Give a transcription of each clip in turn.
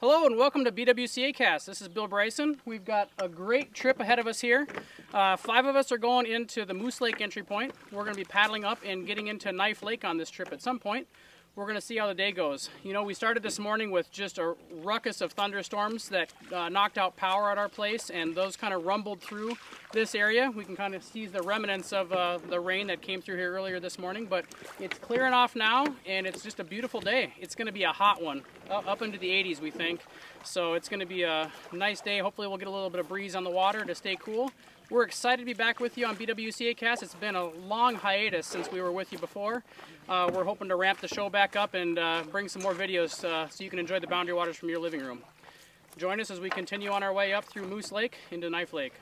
Hello and welcome to BWCACAST. This is Bill Bryson. We've got a great trip ahead of us here. 5 of us are going into the Moose Lake entry point. We're going to be paddling up and getting into Knife Lake on this trip at some point. We're going to see how the day goes. You know, we started this morning with just a ruckus of thunderstorms that knocked out power at our place, and those kind of rumbled through this area. We can kind of see the remnants of the rain that came through here earlier this morning, but it's clearing off now, and it's just a beautiful day. It's going to be a hot one, up into the 80s, we think. So it's going to be a nice day. Hopefully we'll get a little bit of breeze on the water to stay cool. We're excited to be back with you on BWCACAST. It's been a long hiatus since we were with you before. We're hoping to ramp the show back up and bring some more videos so you can enjoy the Boundary Waters from your living room. Join us as we continue on our way up through Moose Lake into Knife Lake.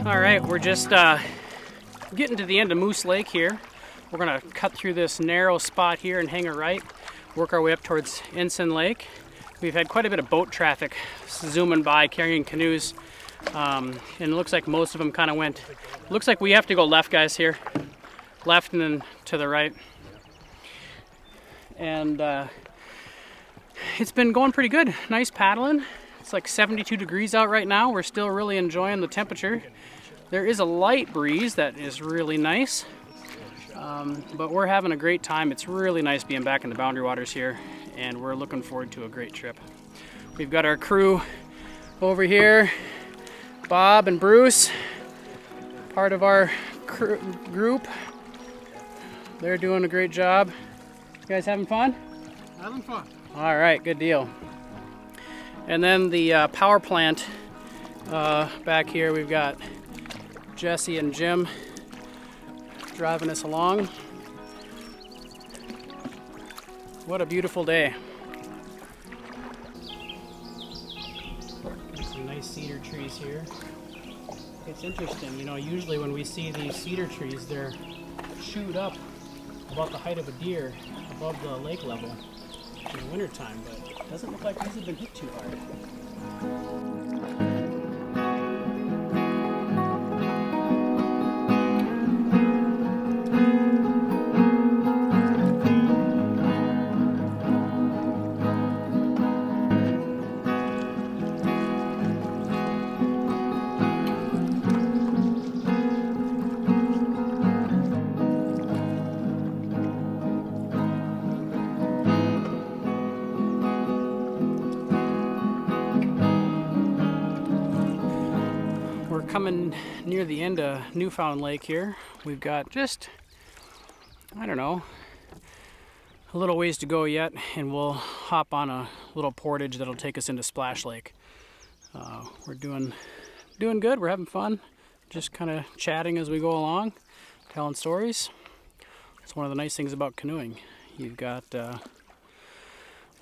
Alright, we're just getting to the end of Moose Lake here. We're going to cut through this narrow spot here and hang a right, work our way up towards Ensign Lake. We've had quite a bit of boat traffic zooming by, carrying canoes, and it looks like most of them kind of went. Looks like we have to go left, guys, here. Left and then to the right. And it's been going pretty good. Nice paddling. It's like 72 degrees out right now. We're still really enjoying the temperature. There is a light breeze that is really nice, but we're having a great time. It's really nice being back in the Boundary Waters here, and we're looking forward to a great trip. We've got our crew over here, Bob and Bruce, part of our group. They're doing a great job. You guys having fun? Having fun. All right, good deal. And then the power plant back here, we've got Jesse and Jim driving us along. What a beautiful day. There's some nice cedar trees here. It's interesting, you know, usually when we see these cedar trees, they're chewed up about the height of a deer above the lake level in the wintertime, but it doesn't look like these have been hit too hard. Coming near the end of Newfound Lake here. We've got just, I don't know, a little ways to go yet, and we'll hop on a little portage that'll take us into Splash Lake. We're doing good, we're having fun, just kind of chatting as we go along, telling stories. It's one of the nice things about canoeing. You've got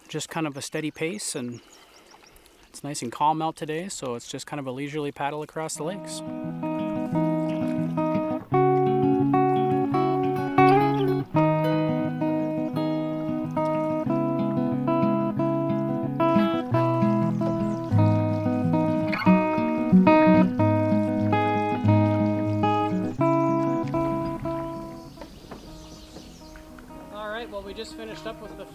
just kind of a steady pace, and it's nice and calm out today, so it's just kind of a leisurely paddle across the lakes. Well, we just finished up with the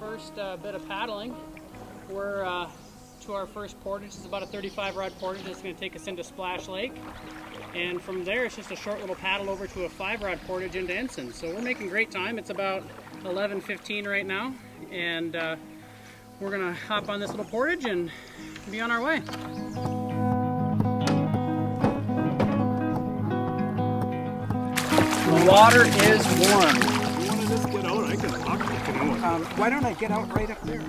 paddling. We're to our first portage. It's about a 35 rod portage. It's going to take us into Splash Lake. And from there, it's just a short little paddle over to a 5 rod portage into Ensign. So we're making great time. It's about 11:15 right now. And we're going to hop on this little portage and be on our way. The water is warm. You want to just get out? I can talk to the canoe. Why don't I get out right up there?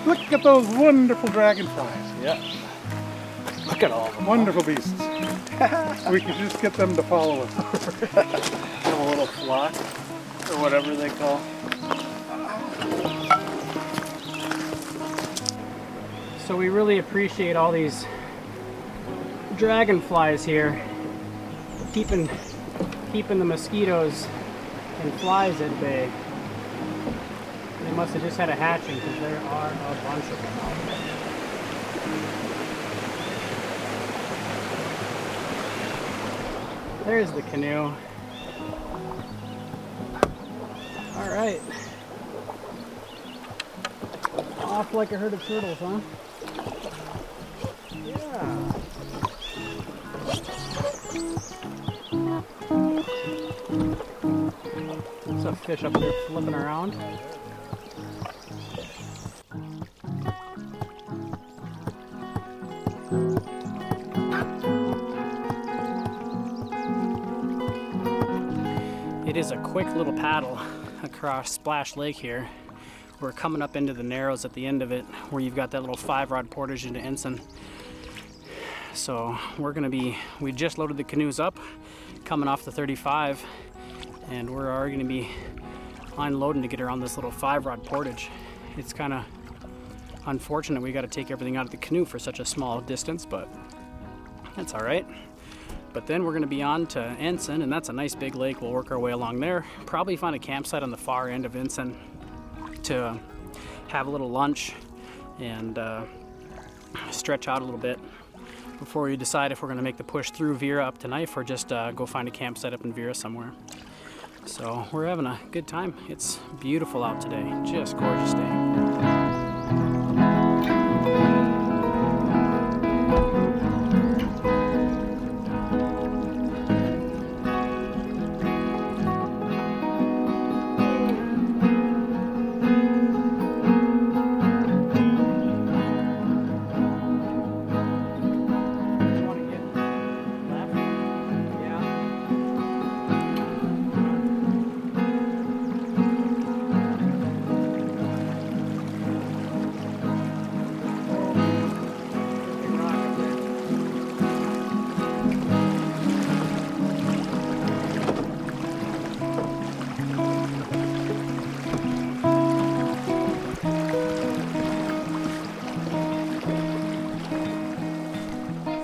Look at those wonderful dragonflies. Yeah. Look at all of them. Wonderful beasts. We could just get them to follow us. A little flock, or whatever they call. So we really appreciate all these dragonflies here, keeping the mosquitoes and flies at bay. They must have just had a hatching because there are a bunch of them out there. There's the canoe. All right. Off like a herd of turtles, huh? Yeah. There's a fish up there flipping around. It is a quick little paddle across Splash Lake here. We're coming up into the narrows at the end of it where you've got that little 5 rod portage into Ensign. So we just loaded the canoes up coming off the 35 and we're already going to be unloading to get around this little 5 rod portage. It's kind of unfortunate we got to take everything out of the canoe for such a small distance, but that's all right. But then we're going to be on to Ensign, and that's a nice big lake. We'll work our way along there. Probably find a campsite on the far end of Ensign to have a little lunch and stretch out a little bit before we decide if we're going to make the push through Vera up to Knife or just go find a campsite up in Vera somewhere. So we're having a good time. It's beautiful out today, just gorgeous day.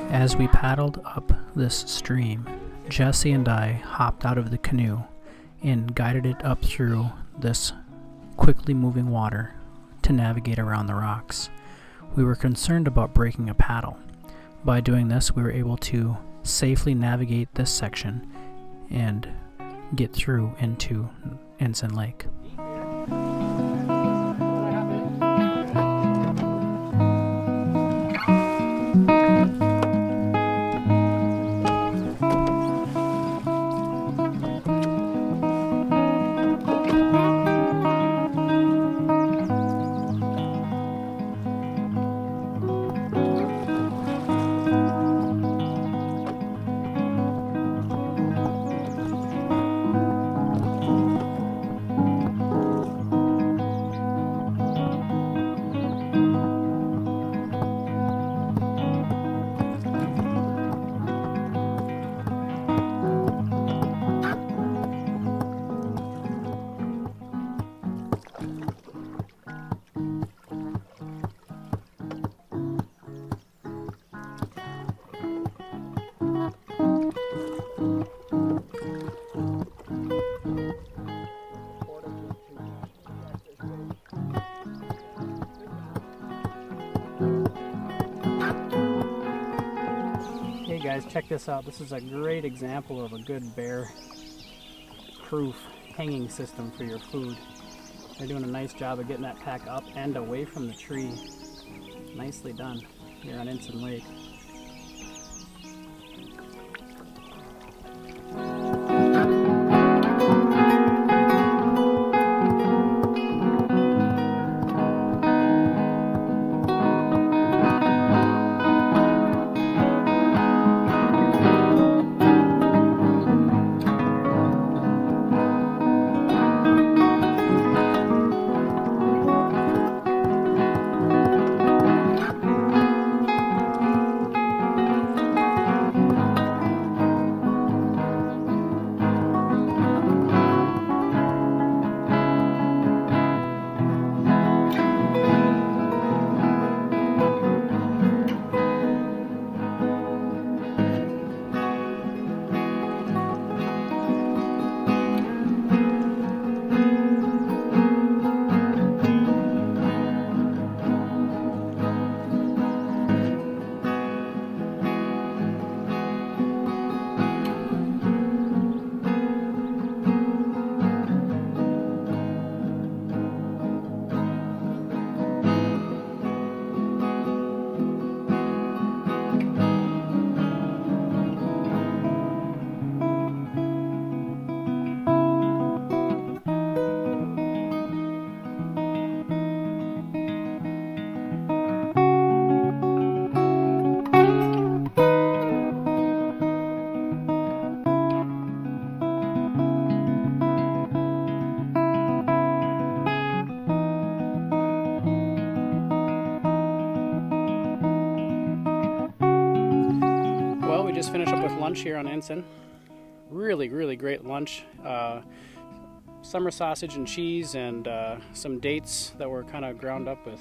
As we paddled up this stream, Jesse and I hopped out of the canoe and guided it up through this quickly moving water to navigate around the rocks. We were concerned about breaking a paddle. By doing this, we were able to safely navigate this section and get through into Ensign Lake. Hey guys, check this out. This is a great example of a good bear-proof hanging system for your food. They're doing a nice job of getting that pack up and away from the tree. Nicely done here on Ensign Lake. Just finished up with lunch here on Ensign. Really great lunch. Summer sausage and cheese and some dates that were kind of ground up with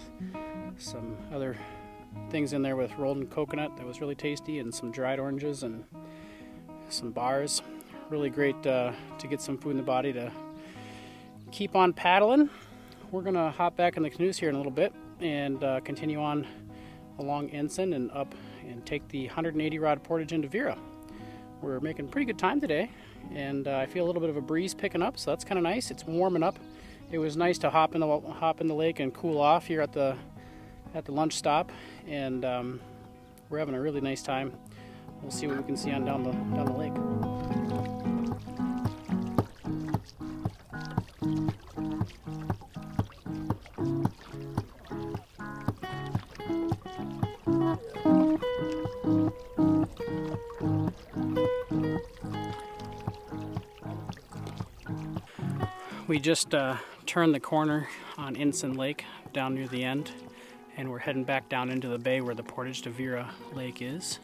some other things in there with rolled in coconut that was really tasty, and some dried oranges and some bars. Really great to get some food in the body to keep on paddling. We're gonna hop back in the canoes here in a little bit and continue on along Ensign and up and take the 180 rod portage into Vera. We're making pretty good time today, and I feel a little bit of a breeze picking up, so that's kind of nice. It's warming up. It was nice to hop in the lake and cool off here at the lunch stop, and we're having a really nice time. We'll see what we can see on down the lake. We just turned the corner on Ensign Lake down near the end, and we're heading back down into the bay where the portage to Vera Lake is.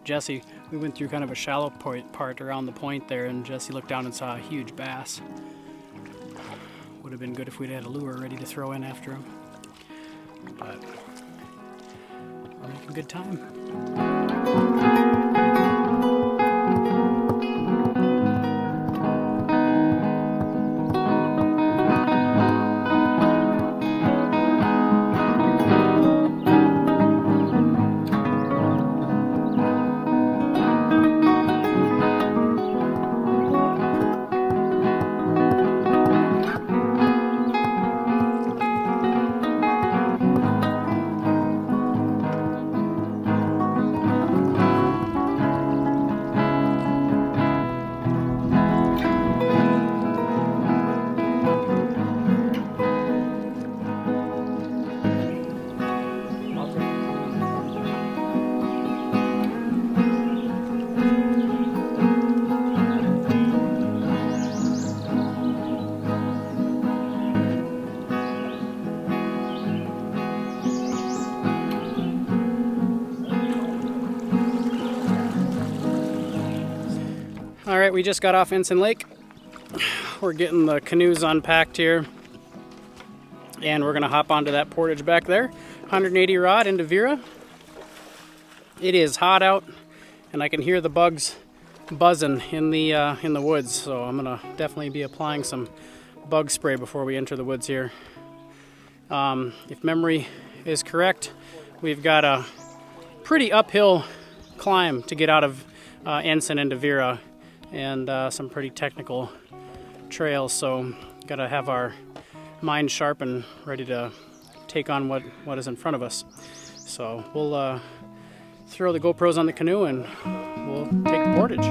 Jesse, we went through kind of a shallow part around the point there, and Jesse looked down and saw a huge bass. Would have been good if we'd had a lure ready to throw in after him, but we're making good time. All right, we just got off Ensign Lake. We're getting the canoes unpacked here, and we're gonna hop onto that portage back there, 180 rod into Vera. It is hot out, and I can hear the bugs buzzing in the woods, so I'm gonna definitely be applying some bug spray before we enter the woods here. If memory is correct, we've got a pretty uphill climb to get out of Ensign into Vera, and some pretty technical trails, so gotta have our mind sharp and ready to take on what is in front of us. So we'll throw the GoPros on the canoe and we'll take the portage.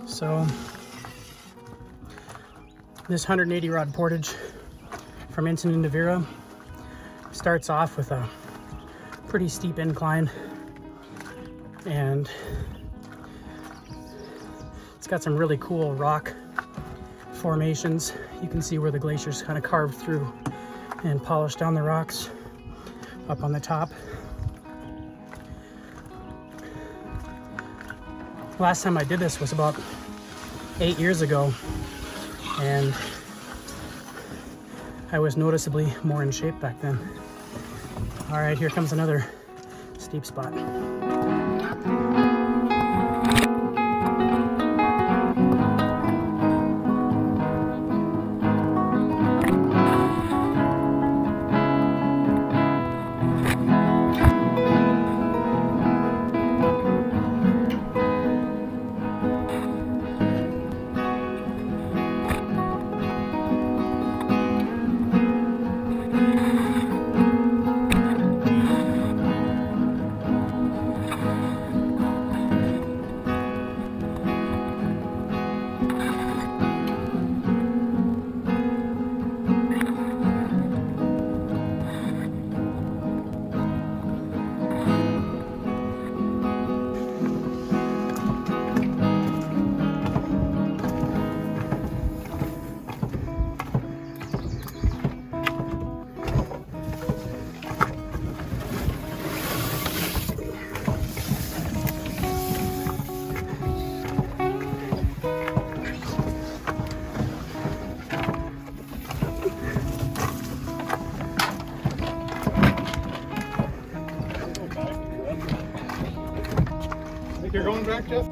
So this 180 rod portage from Ensign into Vera starts off with a pretty steep incline, and it's got some really cool rock formations. You can see where the glaciers kind of carved through and polished down the rocks up on the top. Last time I did this was about 8 years ago, and I was noticeably more in shape back then. All right, here comes another steep spot. back, Jeff?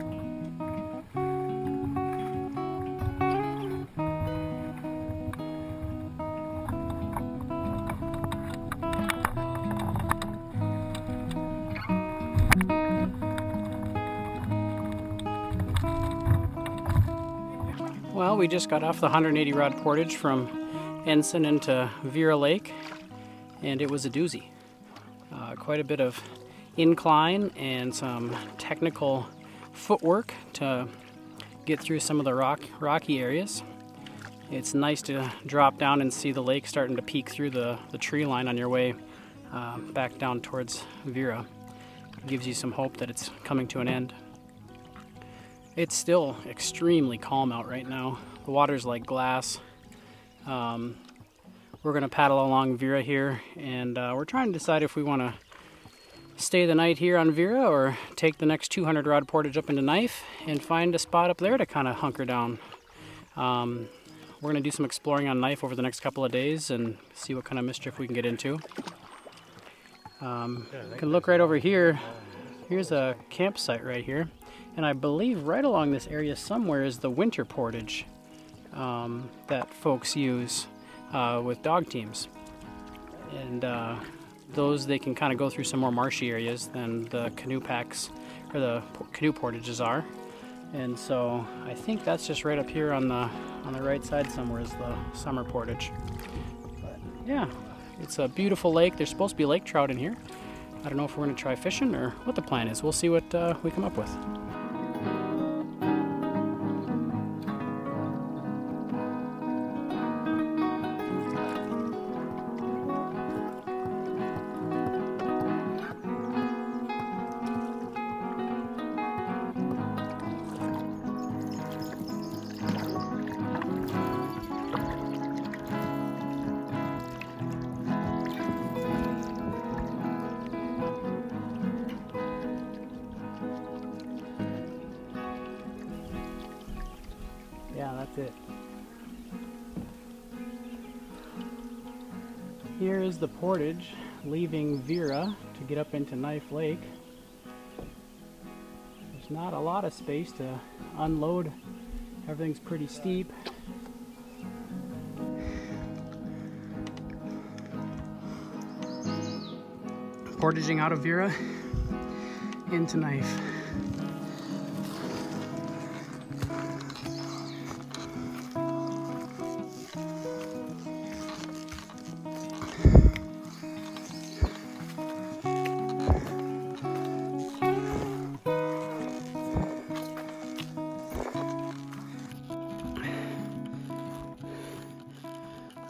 Well, we just got off the 180 rod portage from Ensign into Vera Lake, and it was a doozy. Quite a bit of incline and some technical footwork to get through some of the rocky areas. It's nice to drop down and see the lake starting to peek through the tree line on your way back down towards Vera. It gives you some hope that it's coming to an end. It's still extremely calm out right now. The water's like glass. We're gonna paddle along Vera here, and we're trying to decide if we want to stay the night here on Vera or take the next 200 rod portage up into Knife and find a spot up there to kind of hunker down. We're gonna do some exploring on Knife over the next couple of days and see what kind of mischief we can get into. You can look right over here. Here's a campsite right here. And I believe right along this area somewhere is the winter portage that folks use with dog teams. And those, they can kind of go through some more marshy areas than the canoe packs or the canoe portages are. And so I think that's just right up here on the right side somewhere is the summer portage. But yeah, it's a beautiful lake. There's supposed to be lake trout in here. I don't know if we're going to try fishing or what the plan is. We'll see what we come up with. Yeah, that's it. Here is the portage leaving Vera to get up into Knife Lake. There's not a lot of space to unload. Everything's pretty steep. Portaging out of Vera into Knife.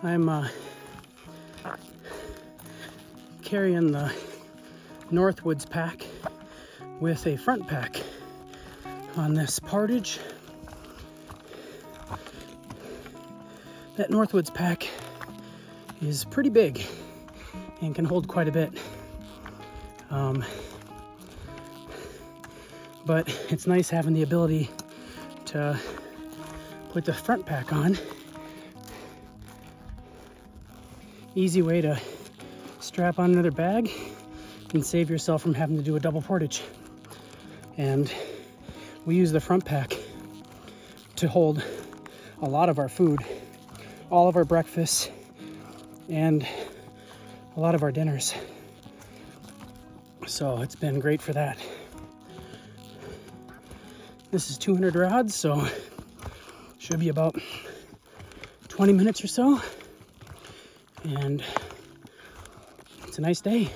I'm carrying the Northwoods pack with a front pack on this portage. That Northwoods pack is pretty big and can hold quite a bit. But it's nice having the ability to put the front pack on. Easy way to strap on another bag and save yourself from having to do a double portage. And we use the front pack to hold a lot of our food, all of our breakfasts, and a lot of our dinners. So it's been great for that. This is 200 rods, so should be about 20 minutes or so. And it's a nice day.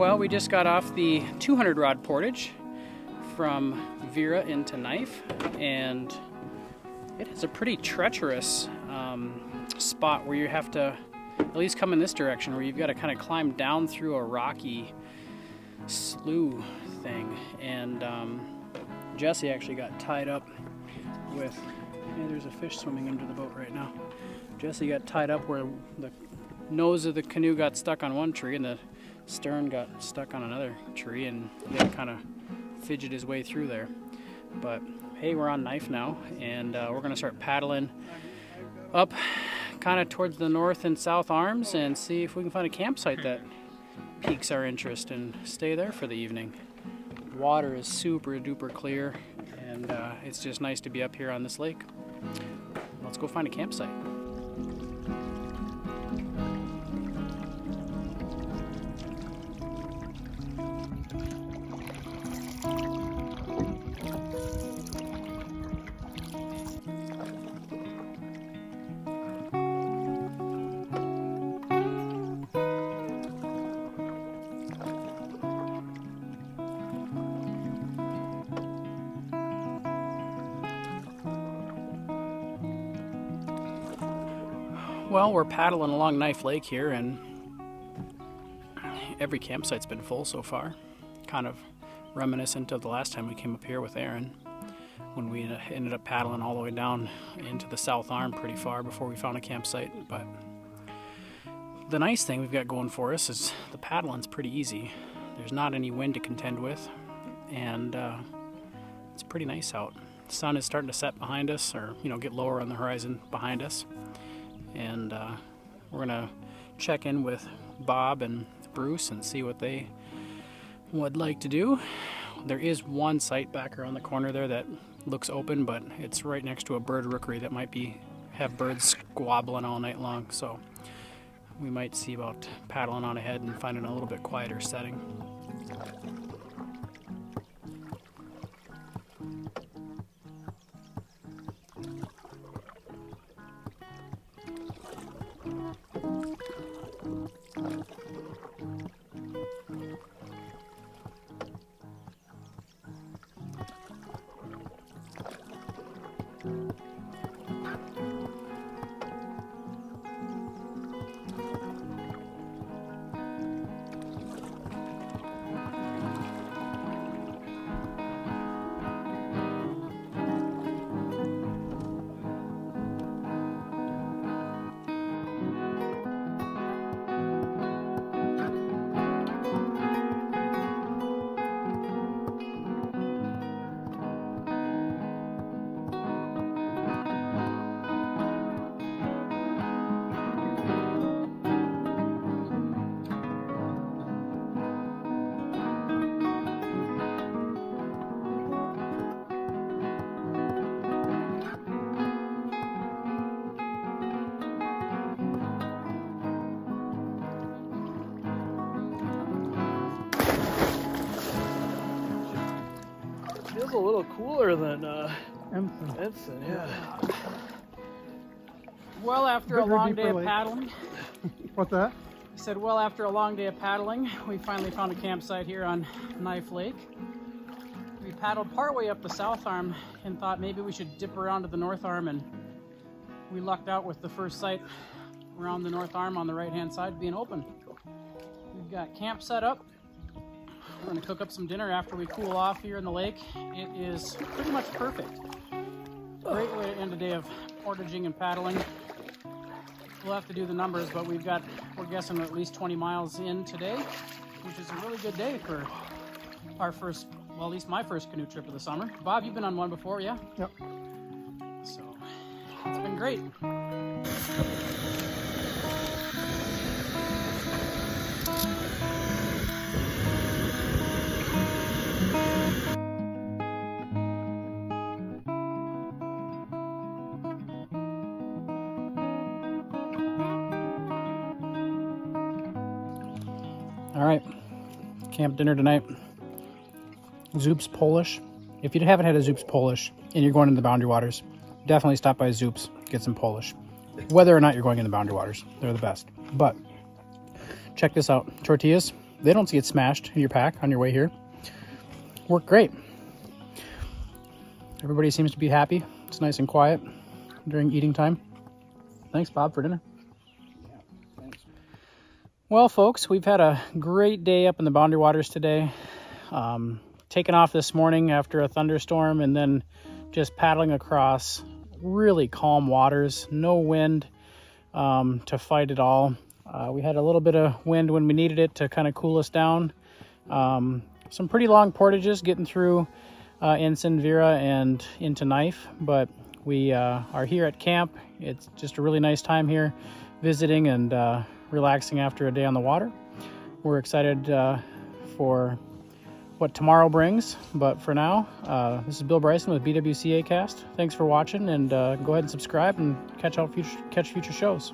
Well, we just got off the 200 rod portage from Vera into Knife, and it is a pretty treacherous spot where you have to at least come in this direction, where you've got to kind of climb down through a rocky slough thing. And Jesse actually got tied up with, hey, there's a fish swimming under the boat right now. Jesse got tied up where the nose of the canoe got stuck on one tree and the stern got stuck on another tree, and he had to kind of fidget his way through there. But hey, we're on Knife now, and we're going to start paddling up kind of towards the north and south arms and see if we can find a campsite that piques our interest and stay there for the evening. Water is super duper clear, and it's just nice to be up here on this lake. Let's go find a campsite. Well, we're paddling along Knife Lake here, and every campsite's been full so far. Kind of reminiscent of the last time we came up here with Aaron, when we ended up paddling all the way down into the south arm pretty far before we found a campsite. But the nice thing we've got going for us is the paddling's pretty easy. There's not any wind to contend with, and it's pretty nice out. The sun is starting to set behind us, or get lower on the horizon behind us. And we're gonna check in with Bob and Bruce and see what they would like to do. There is one site back around the corner there that looks open, but it's right next to a bird rookery that might have birds squabbling all night long, so we might see about paddling on ahead and finding a little bit quieter setting. Feels a little cooler than Ensign. yeah. Well, after a Bigger, long day deeper of lake. paddling, What's that? I said, well, after a long day of paddling, we finally found a campsite here on Knife Lake. We paddled partway up the south arm and thought maybe we should dip around to the north arm, and we lucked out with the first site around the north arm on the right-hand side being open. We've got camp set up. We're going to cook up some dinner after we cool off here in the lake. It is pretty much perfect. Great way to end a day of portaging and paddling. We'll have to do the numbers, but we're guessing at least 20 miles in today, which is a really good day for our first, well, at least my first canoe trip of the summer. Bob, you've been on one before, yeah? Yep. So, it's been great. All right, camp dinner tonight. Zoop's Polish. If you haven't had a Zoop's Polish and you're going in the Boundary Waters, definitely stop by Zoop's, get some Polish. Whether or not you're going in the Boundary Waters, they're the best. But check this out. Tortillas, they don't get smashed in your pack on your way here. Worked great. Everybody seems to be happy. It's nice and quiet during eating time. Thanks, Bob, for dinner. Yeah, thanks. Well, folks, we've had a great day up in the Boundary Waters today. Taking off this morning after a thunderstorm and then just paddling across really calm waters, no wind to fight it all. We had a little bit of wind when we needed it to kind of cool us down. Some pretty long portages getting through Ensign, Vera, and into Knife, but we are here at camp. It's just a really nice time here visiting and relaxing after a day on the water. We're excited for what tomorrow brings, but for now, this is Bill Bryson with BWCACAST. Thanks for watching, and go ahead and subscribe and catch future shows.